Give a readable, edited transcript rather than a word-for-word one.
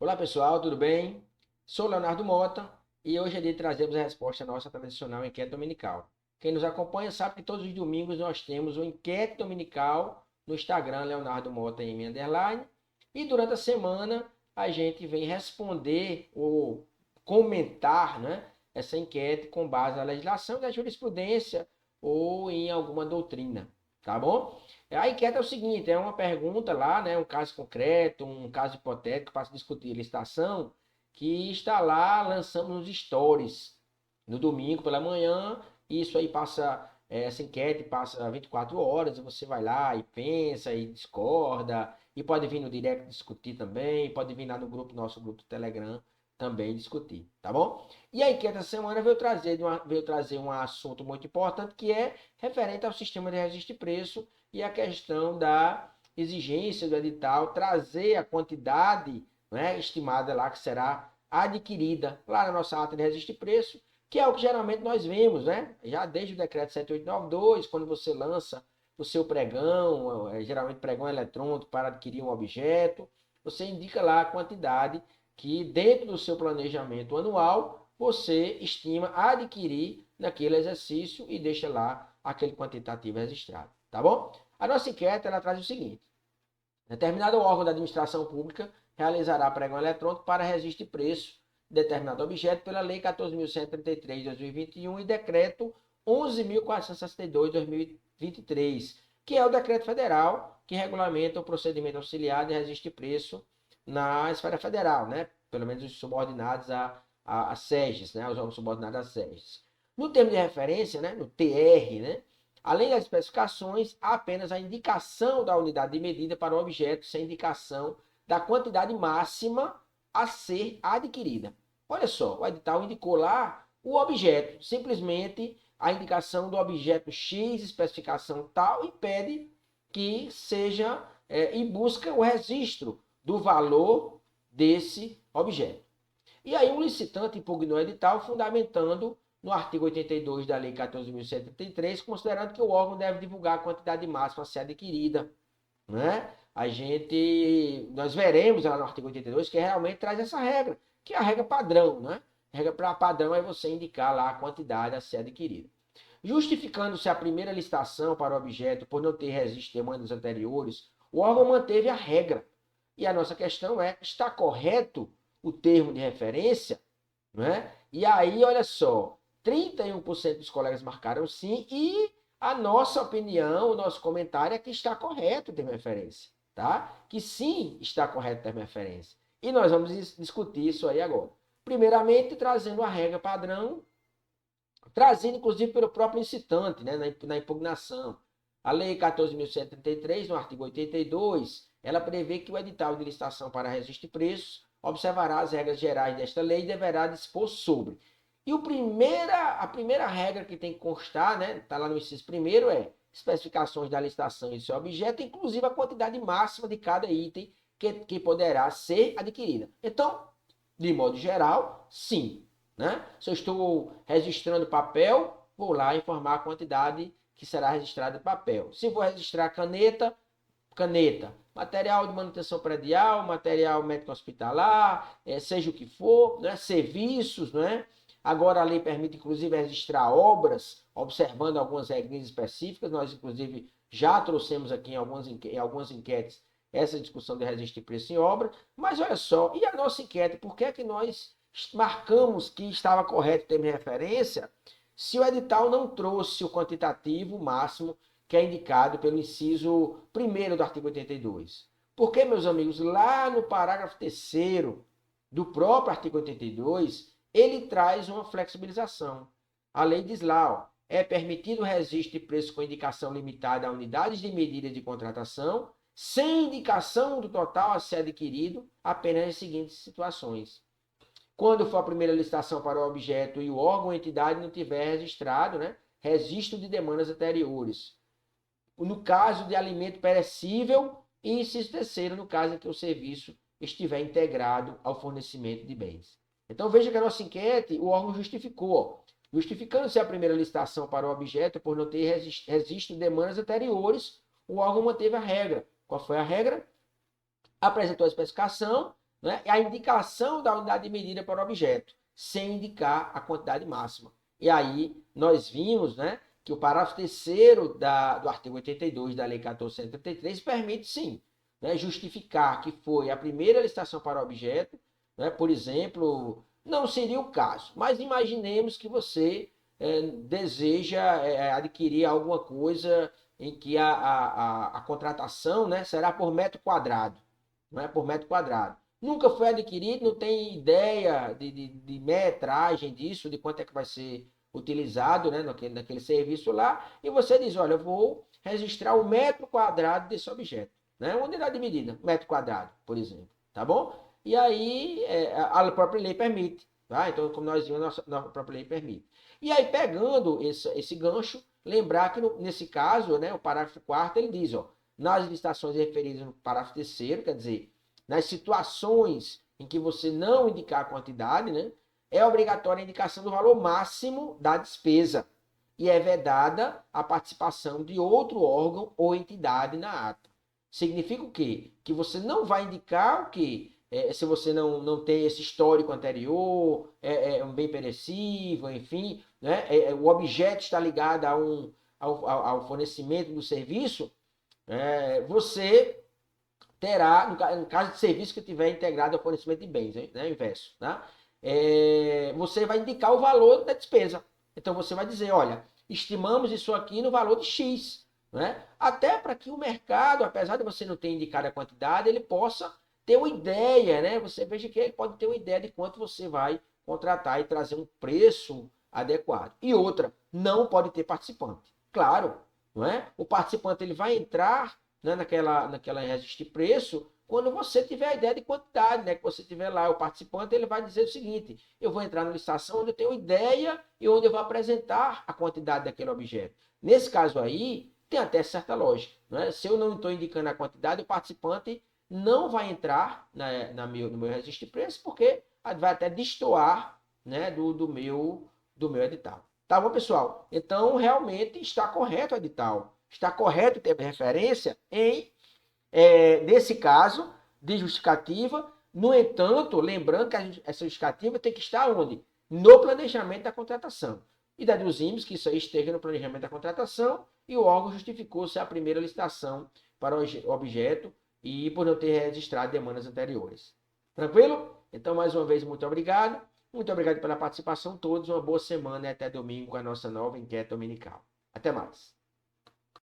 Olá pessoal, tudo bem? Sou Leonardo Mota e hoje é dia de trazermos a resposta à nossa tradicional enquete dominical. Quem nos acompanha sabe que todos os domingos nós temos uma enquete dominical no Instagram, Leonardo Mota em underline, e durante a semana a gente vem responder ou comentar, né, essa enquete com base na legislação da jurisprudência ou em alguma doutrina, tá bom? A enquete é o seguinte, é uma pergunta lá, né, um caso concreto, um caso hipotético para se discutir licitação, que está lá, lançamos nos stories no domingo pela manhã, isso aí passa, essa enquete passa 24 horas, e você vai lá e pensa e discorda, e pode vir no direct discutir também, pode vir lá no grupo, nosso grupo do Telegram também discutir, tá bom? E a enquete essa semana veio trazer um assunto muito importante que é referente ao sistema de registro de preço e a questão da exigência do edital trazer a quantidade, né, estimada lá que será adquirida lá na nossa ata de registro de preço, que é o que geralmente nós vemos, né? Já desde o decreto 7892, quando você lança o seu pregão, geralmente pregão eletrônico para adquirir um objeto, você indica lá a quantidade que dentro do seu planejamento anual você estima adquirir naquele exercício e deixa lá aquele quantitativo registrado, tá bom? A nossa enquete ela traz o seguinte: determinado órgão da administração pública realizará pregão eletrônico para registro de preço de determinado objeto pela Lei 14.133 de 2021 e Decreto 11.462 de 2023, que é o decreto federal que regulamenta o procedimento auxiliar de registro de preço na esfera federal, né? Pelo menos os subordinados a SEGES, né? Os órgãos subordinados a SEGES. No termo de referência, né? No TR, né? Além das especificações, há apenas a indicação da unidade de medida para o objeto, sem indicação da quantidade máxima a ser adquirida. Olha só, o edital indicou lá o objeto, simplesmente a indicação do objeto X, especificação tal, e pede que seja e busca o registro do valor desse objeto. E aí o licitante impugnou o edital, fundamentando no artigo 82 da Lei 14.133, considerando que o órgão deve divulgar a quantidade máxima a ser adquirida, né? Nós veremos lá no artigo 82 que realmente traz essa regra, que é a regra padrão, né? A regra padrão é você indicar lá a quantidade a ser adquirida. Justificando-se a primeira licitação para o objeto por não ter registro de demandas anteriores, o órgão manteve a regra. E a nossa questão é: está correto o termo de referência? Né? E aí, olha só, 31% dos colegas marcaram sim, e a nossa opinião, o nosso comentário é que está correto o termo de referência, tá? Que sim está correto o termo de referência. E nós vamos discutir isso aí agora. Primeiramente, trazendo a regra padrão, trazendo inclusive pelo próprio licitante, né, na impugnação. A Lei 14.133, no artigo 82, ela prevê que o edital de licitação para registro de preços observará as regras gerais desta lei e deverá dispor sobre. E a primeira regra que tem que constar, né, está lá no inciso primeiro, é especificações da licitação e seu objeto, inclusive a quantidade máxima de cada item que poderá ser adquirida. Então, de modo geral, sim. Né? Se eu estou registrando papel, vou lá informar a quantidade que será registrada em papel. Se vou registrar caneta, caneta. Material de manutenção predial, material médico hospitalar, seja o que for, né? Serviços, né? Agora a lei permite, inclusive, registrar obras, observando algumas regras específicas. Nós, inclusive, já trouxemos aqui em algumas enquetes essa discussão de registro de preço em obra. Mas olha só, e a nossa enquete? Por que é que nós marcamos que estava correto o termo de referência se o edital não trouxe o quantitativo máximo que é indicado pelo inciso 1º do artigo 82? Porque, meus amigos, lá no parágrafo 3º do próprio artigo 82, ele traz uma flexibilização. A lei diz lá, ó, é permitido o registro de preço com indicação limitada a unidades de medida de contratação, sem indicação do total a ser adquirido, apenas nas seguintes situações: quando for a primeira licitação para o objeto e o órgão ou entidade não tiver registrado, né, registro de demandas anteriores. No caso de alimento perecível, e inciso terceiro, no caso em que o serviço estiver integrado ao fornecimento de bens. Então veja que a nossa enquete, o órgão justificou, justificando-se a primeira licitação para o objeto por não ter registro de demandas anteriores, o órgão manteve a regra. Qual foi a regra? Apresentou a especificação, né, é a indicação da unidade de medida para o objeto, sem indicar a quantidade máxima. E aí nós vimos, né, que o parágrafo 3º do artigo 82 da Lei 14.133 permite, sim, né, justificar que foi a primeira licitação para o objeto, né, por exemplo, não seria o caso, mas imaginemos que você deseja adquirir alguma coisa em que a contratação, né, será por metro quadrado, não é por metro quadrado. Nunca foi adquirido, não tem ideia de metragem disso, de quanto é que vai ser utilizado, né, naquele serviço lá, e você diz, olha, eu vou registrar o metro quadrado desse objeto, né, uma unidade de medida, metro quadrado, por exemplo, tá bom? E aí a própria lei permite, tá? Então, como nós vimos, a própria lei permite. E aí, pegando esse gancho, lembrar que nesse caso, né, o parágrafo 4º, ele diz, ó, nas licitações referidas no parágrafo 3º, quer dizer, nas situações em que você não indicar a quantidade, né, é obrigatória a indicação do valor máximo da despesa e é vedada a participação de outro órgão ou entidade na ata. Significa o quê? Que você não vai indicar o quê? Se você não tem esse histórico anterior, é um bem perecível, enfim, né? O objeto está ligado ao fornecimento do serviço, você terá, no caso de serviço que tiver integrado ao fornecimento de bens, né? Inverso, tá? Você vai indicar o valor da despesa. Então você vai dizer, olha, estimamos isso aqui no valor de X, né? Até para que o mercado, apesar de você não ter indicado a quantidade, ele possa ter uma ideia, né? Você veja que ele pode ter uma ideia de quanto você vai contratar e trazer um preço adequado. E outra, não pode ter participante. Claro, não é? O participante ele vai entrar, né, naquela registro de preço, quando você tiver a ideia de quantidade, né, que você tiver lá, o participante, ele vai dizer o seguinte, eu vou entrar na licitação onde eu tenho ideia e onde eu vou apresentar a quantidade daquele objeto. Nesse caso aí, tem até certa lógica, né? Se eu não estou indicando a quantidade, o participante não vai entrar no meu registro de preço, porque vai até destoar, né, do meu edital. Tá bom, pessoal? Então, realmente está correto o edital. Está correto ter referência nesse caso de justificativa. No entanto, lembrando que essa justificativa tem que estar onde? No planejamento da contratação. E deduzimos que isso aí esteja no planejamento da contratação e o órgão justificou ser a primeira licitação para o objeto e por não ter registrado demandas anteriores. Tranquilo? Então, mais uma vez, muito obrigado. Muito obrigado pela participação de todos. Uma boa semana e até domingo com a nossa nova enquete dominical. Até mais.